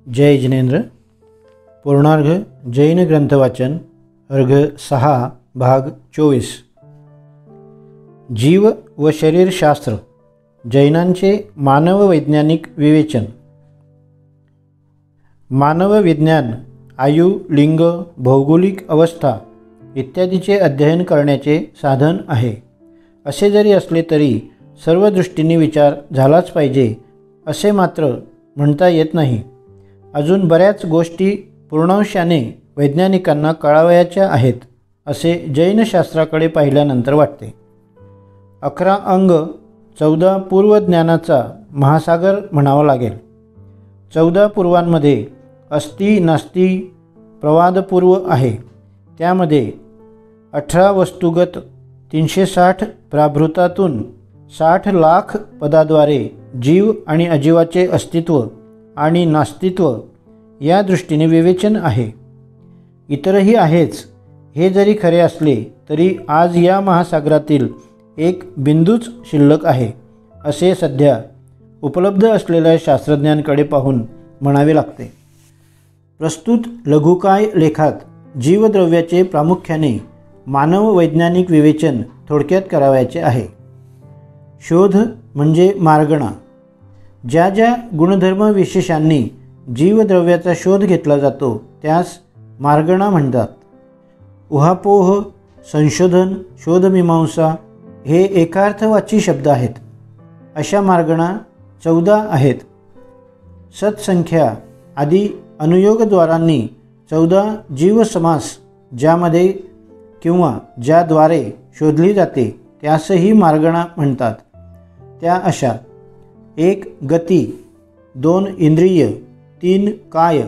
जय जिनेंद्र। पूर्णार्घ जैन ग्रंथवाचन अर्घ 6 भाग 24। जीव व शरीरशास्त्र जैनांचे मानव वैज्ञानिक विवेचन। मानव विज्ञान आयु, लिंग, भौगोलिक अवस्था इत्यादीचे अध्ययन करण्याचे साधन आहे। असे जरी असले तरी सर्व दृष्टींनी विचार झालाच पाहिजे असे मात्र म्हणता येत नाही। अजून बऱ्याच गोष्टी पूर्णांशाने वैज्ञानिकांना कळावयाच्या आहेत असे जैनशास्त्राकडे पाहिल्यानंतर वाटते। 11 अंग 14 पूर्वज्ञानाचा महासागर म्हणावा लागेल। 14 पूर्वांमध्ये अस्ति नास्ति प्रवादपूर्व आहे। त्यामध्ये 18 वस्तुगत 360 प्राभृतातून 60 लाख पदाद्वारे जीव आणि अजीवाचे अस्तित्व आणि नास्तित्व या दृष्टीने विवेचन आहे। इतरही आहेच हे जरी खरे असले तरी आज या महासागरातील एक बिंदूच शिल्लक आहे असे सध्या उपलब्ध असलेल्या शास्त्रज्ञांकडे पाहून म्हणावे लागते। प्रस्तुत लघुकाय लेखात जीवद्रव्याचे प्रामुख्याने मानव वैज्ञानिक विवेचन थोडक्यात करावयाचे आहे। शोध म्हणजे मार्गणा। ज्या ज्या गुणधर्म विशेषांनी जीवद्रव्याचा शोध घेतला जातो त्यास मार्गणा म्हणतात। उहापोह, संशोधन, शोधमीमांसा हे एकार्थवाची शब्द आहेत। अशा मार्गणा 14 आहेत। सत्संख्या आदी अनुयोगद्वारांनी 14 जीवसमास ज्यामध्ये किंवा ज्याद्वारे शोधली जाते त्यासही मार्गणा म्हणतात। त्या अशा: 1 गती, 2 इंद्रिय, 3 काय,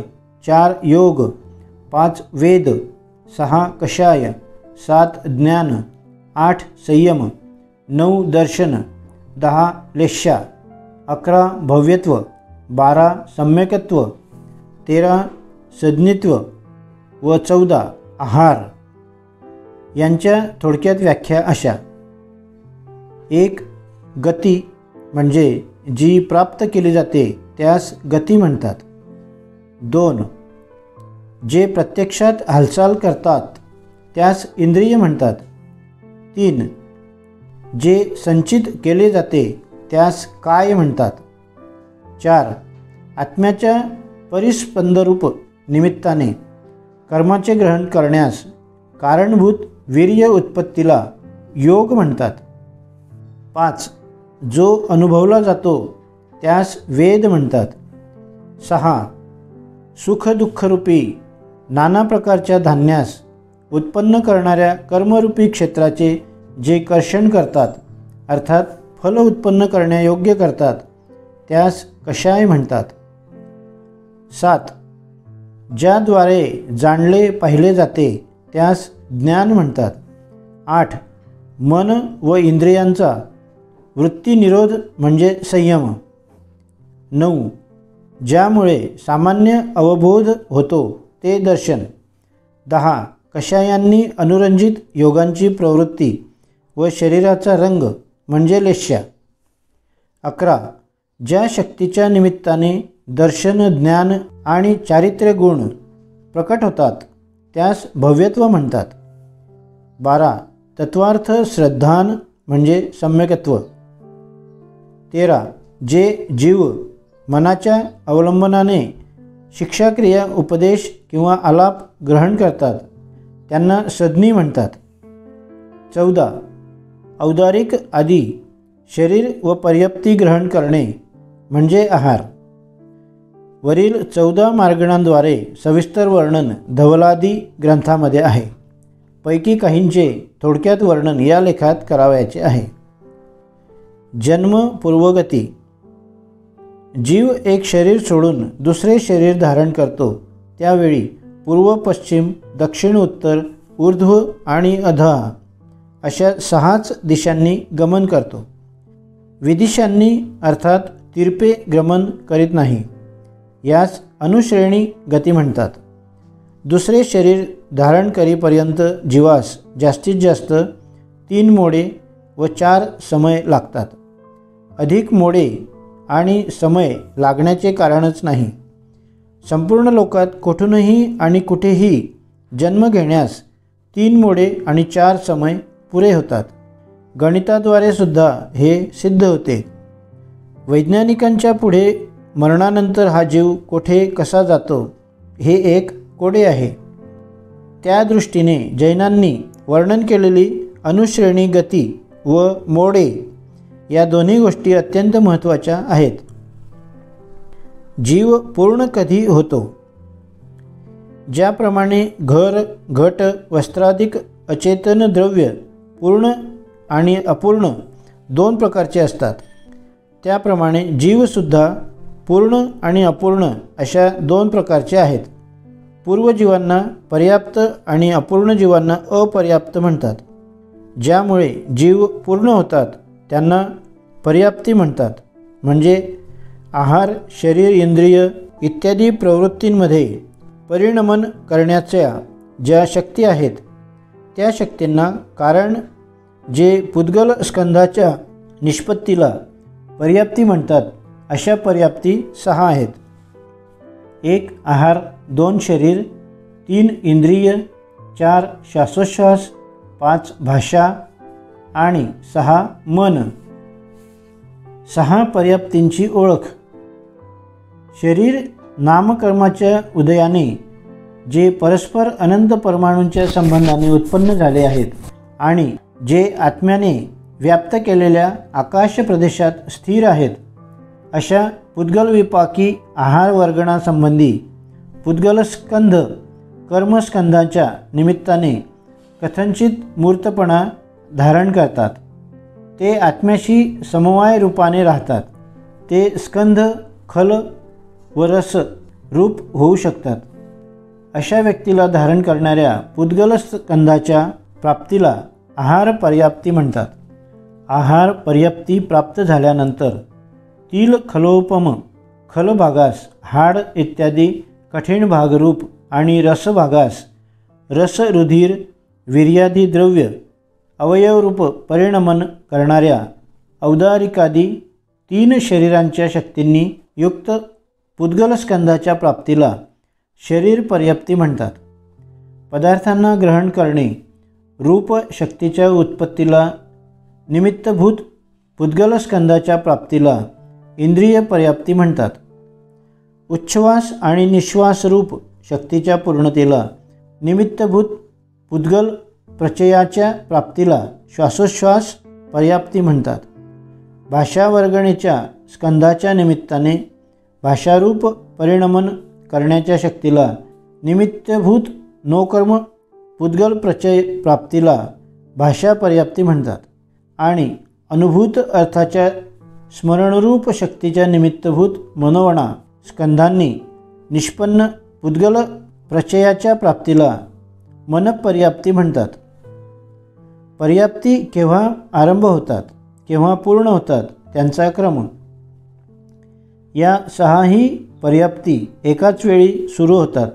4 योग, 5 वेद, 6 कषाय, 7 ज्ञान, 8 संयम, 9 दर्शन, 10 लेश्या, 11 भव्यत्व, 12 सम्यकत्व, 13 सज्ञत्व व 14 आहार। यांच्या थोडक्यात व्याख्या अशा: 1 गती म्हणजे जी प्राप्त केली जाते त्यास गती म्हणतात। 2 जे प्रत्यक्षात हालचाल करतात त्यास इंद्रिय म्हणतात। 3 जे संचित केले जाते त्यास काय म्हणतात। 4 आत्म्याच्या परिस्पंदरूप निमित्ताने कर्माचे ग्रहण करण्यास कारणभूत वीर्य उत्पत्तीला योग म्हणतात। 5 जो अनुभवला जातो त्यास वेद म्हणतात। 6 सुखदुःखरूपी नाना प्रकारच्या धान्यास उत्पन्न करणाऱ्या कर्मरूपी क्षेत्राचे जे कर्षण करतात अर्थात फल उत्पन्न करण्यायोग्य करतात त्यास कषाय म्हणतात। 7 ज्याद्वारे जाणले पाहिले जाते त्यास ज्ञान म्हणतात। 8 मन व इंद्रियांचा वृत्तीनिरोध म्हणजे संयम। 9 ज्यामुळे सामान्य अवबोध होतो ते दर्शन। 10 कषायांनी अनुरंजित योगांची प्रवृत्ती व शरीराचा रंग म्हणजे लेश्या। 11 ज्या शक्तीच्या निमित्ताने दर्शन, ज्ञान आणि चारित्र्य गुण प्रकट होतात त्यास भव्यत्व म्हणतात। 12 तत्वार्थ श्रद्धान म्हणजे सम्यकत्व। 13 जे जीव मनाच्या अवलंबनाने शिक्षाक्रिया, उपदेश किंवा आलाप ग्रहण करतात त्यांना सज्ञी म्हणतात। 14 औदारिक आदी शरीर व पर्याप्ती ग्रहण करणे म्हणजे आहार। वरील 14 मार्गणांद्वारे सविस्तर वर्णन धवलादी ग्रंथामध्ये आहे। पैकी काहींचे थोडक्यात वर्णन या लेखात करावयाचे आहे। जन्म पूर्वगती। जीव एक शरीर सोडून दुसरे शरीर धारण करतो त्यावेळी पूर्व, पश्चिम, दक्षिण, उत्तर, ऊर्ध्व आणि अधः अशा 6 दिशांनी गमन करतो। विदिशांनी अर्थात तिरपे गमन करीत नाही। यास अनुश्रेणी गती म्हणतात। दुसरे शरीर धारण करीपर्यंत जीवास जास्तीत जास्त 3 मोडे व 4 समय लागतात। अधिक मोडे आणि समय लागण्याचे कारणच नाही। संपूर्ण लोकात कोठूनही आणि कुठेही जन्म घेण्यास 3 मोडे आणि 4 समय पुरे होतात. गणिताद्वारे सुद्धा हे सिद्ध होते. वैज्ञानिकांच्या पुढे मरणानंतर हा जीव कोठे कसा जातो हे एक कोडे आहे. त्या दृष्टीने जैनांनी वर्णन केलेली अनुश्रेणी गती व मोडे या दोन्ही गोष्टी अत्यंत महत्त्वाच्या आहेत. जीव पूर्ण कधी होतो? ज्याप्रमाणे घर, घट, वस्त्रादिक अचेतन द्रव्य पूर्ण आणि अपूर्ण 2 प्रकारचे असतात, त्याप्रमाणे जीवसुद्धा पूर्ण आणि अपूर्ण अशा 2 प्रकारचे आहेत. पूर्वजीवांना पर्याप्त आणि अपूर्ण जीवांना अपर्याप्त म्हणतात. ज्यामुळे जीव पूर्ण होतात त्यांना पर्याप्ती म्हणतात. म्हणजे आहार, शरीर, इंद्रिय इत्यादी प्रवृत्तींमध्ये परिणमन करण्याच्या ज्या शक्ती आहेत त्या शक्तींना कारण जे पुद्गल स्कंधाच्या निष्पत्तीला पर्याप्ती म्हणतात. अशा पर्याप्ती 6 आहेत. 1 आहार, 2 शरीर, 3 इंद्रिय, 4 श्वासोच्छ्वास, 5 भाषा आणि 6 मन. 6 पर्याप्तींची ओळख. शरीर नामकर्माच्या उदयाने जे परस्पर अनंत परमाणूंच्या संबंधाने उत्पन्न झाले आहेत आणि जे आत्म्याने व्याप्त केलेल्या आकाश प्रदेशात स्थिर आहेत, अशा पुद्गलविपाकी आहार वर्गणासंबंधी पुद्गलस्कंध कर्मस्कंधाच्या निमित्ताने कथनचित मूर्तपणा धारण करतात. ते आत्म्याशी समवाय रूपाने राहतात. ते स्कंध, खल व रस रूप होऊ शकतात. अशा व्यक्तीला धारण करणाऱ्या पुद्गलस्कंधाच्या प्राप्तीला आहार पर्याप्ती म्हणतात. आहार पर्याप्ती प्राप्त झाल्यानंतर तिल खलोपम खलभागास हाड इत्यादी कठीण भागरूप आणि रसभागास रस, रुधिर, वीर्यादी द्रव्य अवयवरूप परिणमन करणाऱ्या औदारिकादी 3 शरीरांच्या शक्तींनी युक्त पुद्गलस्कंधाच्या प्राप्तीला शरीर पर्याप्ती म्हणतात. पदार्थांना ग्रहण करणे रूप शक्तीच्या उत्पत्तीला निमित्तभूत पुद्गलस्कंधाच्या प्राप्तीला इंद्रिय पर्याप्ती म्हणतात. उच्छ्वास आणि निश्वास रूप शक्तीच्या पूर्णतेला निमित्तभूत पुद्गल प्रचयाच्या प्राप्तीला श्वासोच्छ्वास पर्याप्ती म्हणतात. भाषा वर्गणीच्या स्कंधाच्या निमित्ताने भाषारूप परिणमन करण्याच्या शक्तीला निमित्तभूत नोकर्म पुद्गल प्रचय प्राप्तीला भाषा पर्याप्ती म्हणतात. आणि अनुभूत अर्थाच्या स्मरणरूप शक्तीच्या निमित्तभूत मनोवणा स्कंधांनी निष्पन्न पुद्गल प्रचयाच्या प्राप्तीला मनपर्याप्ती म्हणतात. पर्याप्ती केव्हा आरंभ होतात, केव्हा पूर्ण होतात त्यांचा क्रम. या 6ही पर्याप्ती एकाच वेळी सुरू होतात.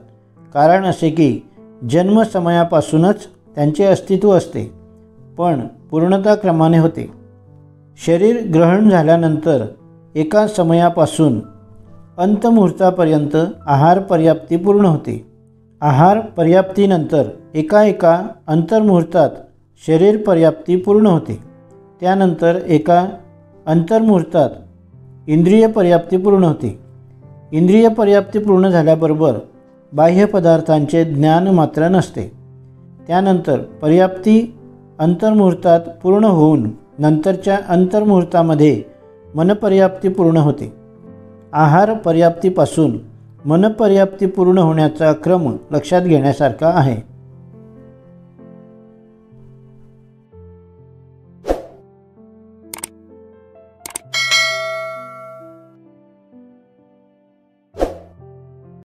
कारण असे की जन्मसमयापासूनच त्यांचे अस्तित्व असते, पण पूर्णता क्रमाने होते. शरीर ग्रहण झाल्यानंतर एका समयापासून अंतमुहूर्तापर्यंत आहार पर्याप्ती पूर्ण होते. आहार पर्याप्तीनंतर एका अंतर्मुहूर्तात शरीर पर्याप्ती पूर्ण होते. त्यानंतर एका अंतर्मुहूर्तात इंद्रिय पर्याप्ती पूर्ण होते. इंद्रिय पर्याप्ती पूर्ण झाल्याबरोबर बाह्य पदार्थांचे ज्ञान मात्र नसते. त्यानंतर पर्याप्ती अंतर्मुहूर्तात पूर्ण होऊन नंतरच्या अंतर्मुहूर्तामध्ये मनपर्याप्ती पूर्ण होते. आहार पर्याप्तीपासून मनपर्याप्ती पूर्ण होण्याचा क्रम लक्षात घेण्यासारखा आहे.